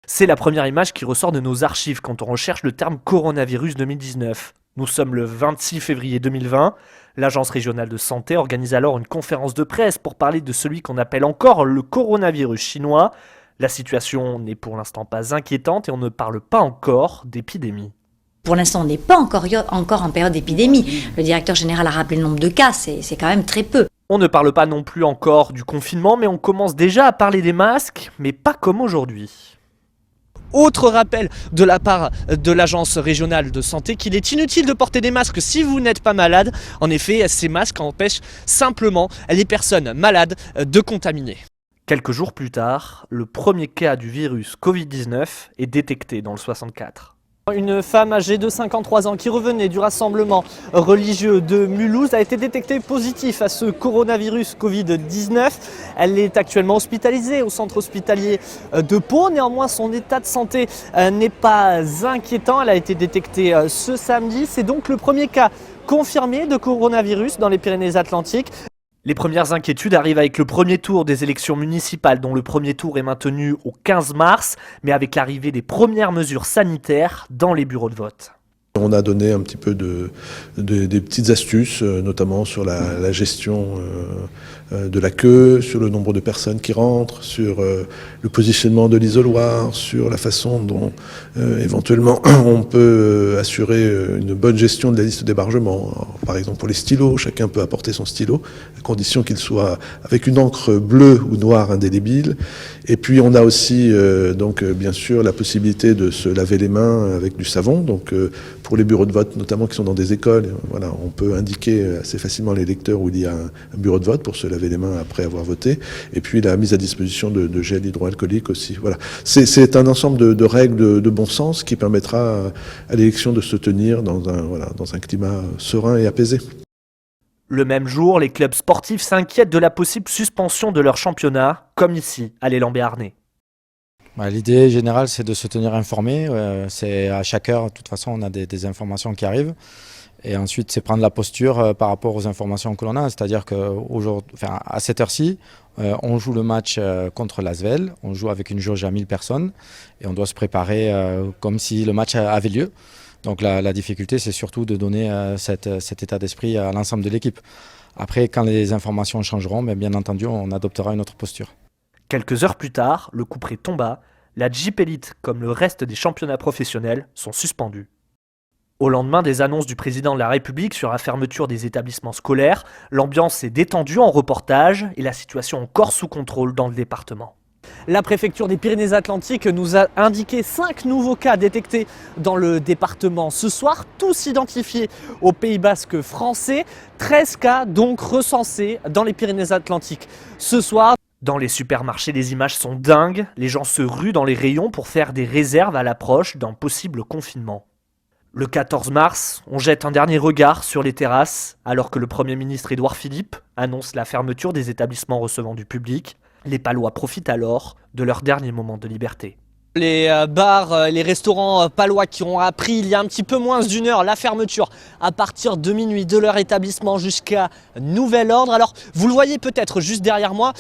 C'est la première image qui ressort de nos archives quand on recherche le terme coronavirus 2019. Nous sommes le 26 février 2020. L'Agence régionale de santé organise alors une conférence de presse pour parler de celui qu'on appelle encore le coronavirus chinois. La situation n'est pour l'instant pas inquiétante et on ne parle pas encore d'épidémie. Pour l'instant, on n'est pas encore en période d'épidémie. Le directeur général a rappelé le nombre de cas, c'est quand même très peu. On ne parle pas non plus encore du confinement, mais on commence déjà à parler des masques, mais pas comme aujourd'hui. Autre rappel de la part de l'Agence régionale de santé qu'il est inutile de porter des masques si vous n'êtes pas malade. En effet, ces masques empêchent simplement les personnes malades de contaminer. Quelques jours plus tard, le premier cas du virus Covid-19 est détecté dans le 64. Une femme âgée de 53 ans qui revenait du rassemblement religieux de Mulhouse a été détectée positive à ce coronavirus Covid-19. Elle est actuellement hospitalisée au centre hospitalier de Pau. Néanmoins, son état de santé n'est pas inquiétant. Elle a été détectée ce samedi. C'est donc le premier cas confirmé de coronavirus dans les Pyrénées-Atlantiques. Les premières inquiétudes arrivent avec le premier tour des élections municipales, dont le premier tour est maintenu au 15 mars, mais avec l'arrivée des premières mesures sanitaires dans les bureaux de vote. On a donné un petit peu des petites astuces, notamment sur la gestion de la queue, sur le nombre de personnes qui rentrent, sur le positionnement de l'isoloir, sur la façon dont éventuellement on peut assurer une bonne gestion de la liste d'hébergement. Par exemple pour les stylos, chacun peut apporter son stylo, à condition qu'il soit avec une encre bleue ou noire indélébile. Et puis on a aussi donc bien sûr la possibilité de se laver les mains avec du savon. Donc pour les bureaux de vote, notamment qui sont dans des écoles, voilà, on peut indiquer assez facilement les lecteurs où il y a un bureau de vote pour se laver les mains après avoir voté. Et puis la mise à disposition de gel hydroalcoolique aussi. Voilà. C'est un ensemble de règles de bon sens qui permettra à l'élection de se tenir dans un climat serein et apaisé. Le même jour, les clubs sportifs s'inquiètent de la possible suspension de leur championnat, comme ici, à l'Élan Béarnais. L'idée générale, c'est de se tenir informé. C'est à chaque heure, de toute façon, on a des informations qui arrivent. Et ensuite, c'est prendre la posture par rapport aux informations que l'on a. C'est-à-dire qu'à cette heure-ci, on joue le match contre l'Asvel. On joue avec une jauge à 1000 personnes. Et on doit se préparer comme si le match avait lieu. Donc la difficulté, c'est surtout de donner cet état d'esprit à l'ensemble de l'équipe. Après, quand les informations changeront, bien entendu, on adoptera une autre posture. Quelques heures plus tard, le couperet tomba. La Jeep Elite, comme le reste des championnats professionnels, sont suspendus. Au lendemain des annonces du président de la République sur la fermeture des établissements scolaires, l'ambiance s'est détendue en reportage et la situation encore sous contrôle dans le département. La préfecture des Pyrénées-Atlantiques nous a indiqué 5 nouveaux cas détectés dans le département ce soir, tous identifiés au Pays Basque français. 13 cas donc recensés dans les Pyrénées-Atlantiques ce soir. Dans les supermarchés, les images sont dingues. Les gens se ruent dans les rayons pour faire des réserves à l'approche d'un possible confinement. Le 14 mars, on jette un dernier regard sur les terrasses alors que le Premier ministre Édouard Philippe annonce la fermeture des établissements recevant du public. Les Palois profitent alors de leur dernier moment de liberté. Les bars, les restaurants palois qui ont appris il y a un petit peu moins d'une heure la fermeture à partir de minuit de leur établissement jusqu'à nouvel ordre. Alors vous le voyez peut-être juste derrière moi,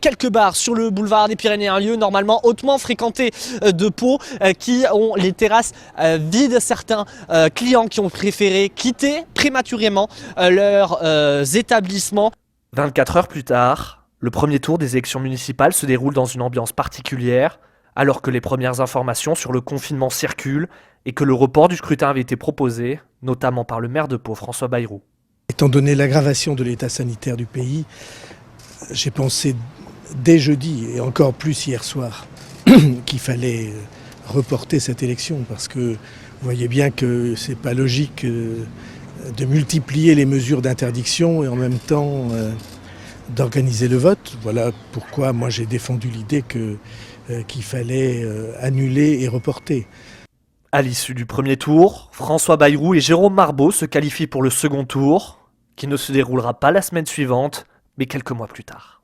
quelques bars sur le boulevard des Pyrénées, un lieu normalement hautement fréquenté de Pau qui ont les terrasses vides. Certains clients qui ont préféré quitter prématurément leurs établissements. 24 heures plus tard, le premier tour des élections municipales se déroule dans une ambiance particulière. Alors que les premières informations sur le confinement circulent et que le report du scrutin avait été proposé, notamment par le maire de Pau, François Bayrou. Étant donné l'aggravation de l'état sanitaire du pays, j'ai pensé dès jeudi et encore plus hier soir qu'il fallait reporter cette élection parce que vous voyez bien que c'est pas logique de multiplier les mesures d'interdiction et en même temps d'organiser le vote. Voilà pourquoi moi j'ai défendu l'idée qu'il fallait annuler et reporter. À l'issue du premier tour, François Bayrou et Jérôme Marbeau se qualifient pour le second tour, qui ne se déroulera pas la semaine suivante, mais quelques mois plus tard.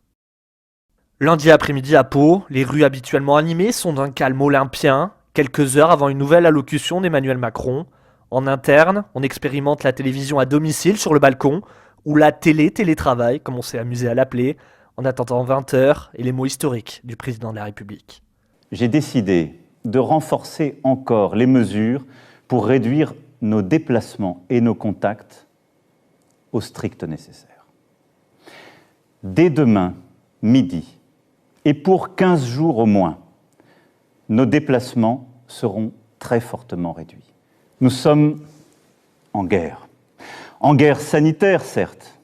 Lundi après-midi à Pau, les rues habituellement animées sont d'un calme olympien, quelques heures avant une nouvelle allocution d'Emmanuel Macron. En interne, on expérimente la télévision à domicile sur le balcon, ou la télétravail, comme on s'est amusé à l'appeler, en attendant 20 h et les mots historiques du président de la République. J'ai décidé de renforcer encore les mesures pour réduire nos déplacements et nos contacts au strict nécessaire. Dès demain, midi, et pour 15 jours au moins, nos déplacements seront très fortement réduits. Nous sommes en guerre sanitaire certes.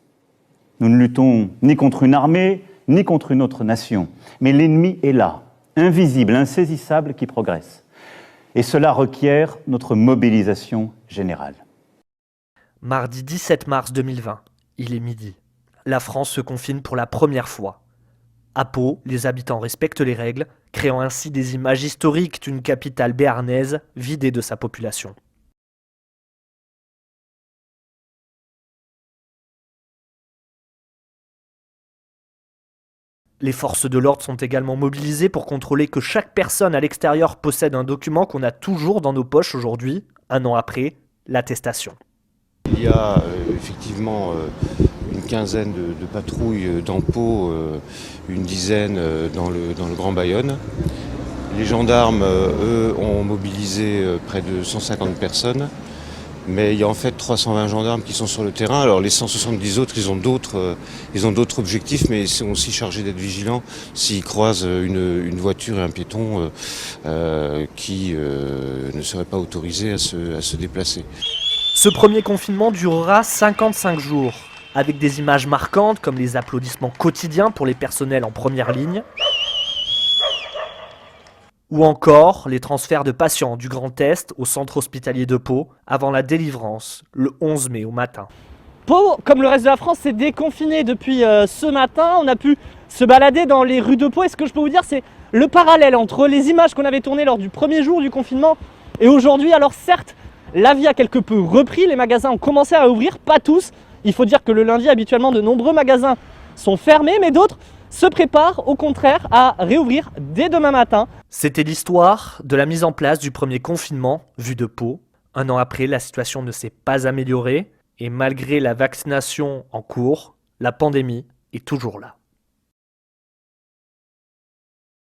Nous ne luttons ni contre une armée, ni contre une autre nation, mais l'ennemi est là, invisible, insaisissable, qui progresse. Et cela requiert notre mobilisation générale. Mardi 17 mars 2020, il est midi. La France se confine pour la première fois. À Pau, les habitants respectent les règles, créant ainsi des images historiques d'une capitale béarnaise vidée de sa population. Les forces de l'ordre sont également mobilisées pour contrôler que chaque personne à l'extérieur possède un document qu'on a toujours dans nos poches aujourd'hui, un an après, l'attestation. Il y a effectivement une quinzaine de patrouilles dans Pau, une dizaine dans le Grand Bayonne. Les gendarmes, eux, ont mobilisé près de 150 personnes. Mais il y a en fait 320 gendarmes qui sont sur le terrain. Alors les 170 autres, ils ont d'autres objectifs, mais ils sont aussi chargés d'être vigilants s'ils croisent une voiture et un piéton qui ne seraient pas autorisés à se déplacer. Ce premier confinement durera 55 jours, avec des images marquantes comme les applaudissements quotidiens pour les personnels en première ligne, ou encore les transferts de patients du Grand Est au centre hospitalier de Pau avant la délivrance, le 11 mai au matin. Pau, comme le reste de la France, s'est déconfiné depuis ce matin. On a pu se balader dans les rues de Pau. Et ce que je peux vous dire, c'est le parallèle entre les images qu'on avait tournées lors du premier jour du confinement et aujourd'hui. Alors certes, la vie a quelque peu repris, les magasins ont commencé à ouvrir, pas tous. Il faut dire que le lundi, habituellement, de nombreux magasins sont fermés, mais d'autres se préparent au contraire à réouvrir dès demain matin. C'était l'histoire de la mise en place du premier confinement vu de Pau. Un an après, la situation ne s'est pas améliorée et malgré la vaccination en cours, la pandémie est toujours là.